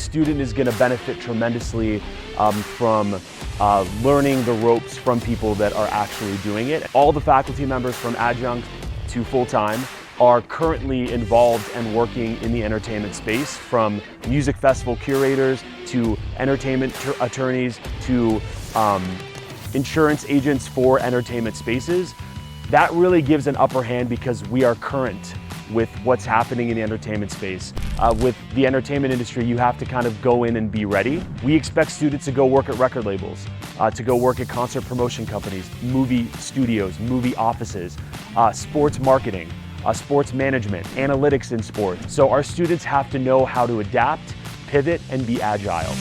student is going to benefit tremendously from learning the ropes from people that are actually doing it. All the faculty members from adjunct to full-time are currently involved and working in the entertainment space, from music festival curators to entertainment attorneys to insurance agents for entertainment spaces. That really gives an upper hand because we are current with what's happening in the entertainment space. With the entertainment industry, you have to kind of go in and be ready. We expect students to go work at record labels, to go work at concert promotion companies, movie studios, movie offices, sports marketing, sports management, analytics in sports. So our students have to know how to adapt, pivot, and be agile.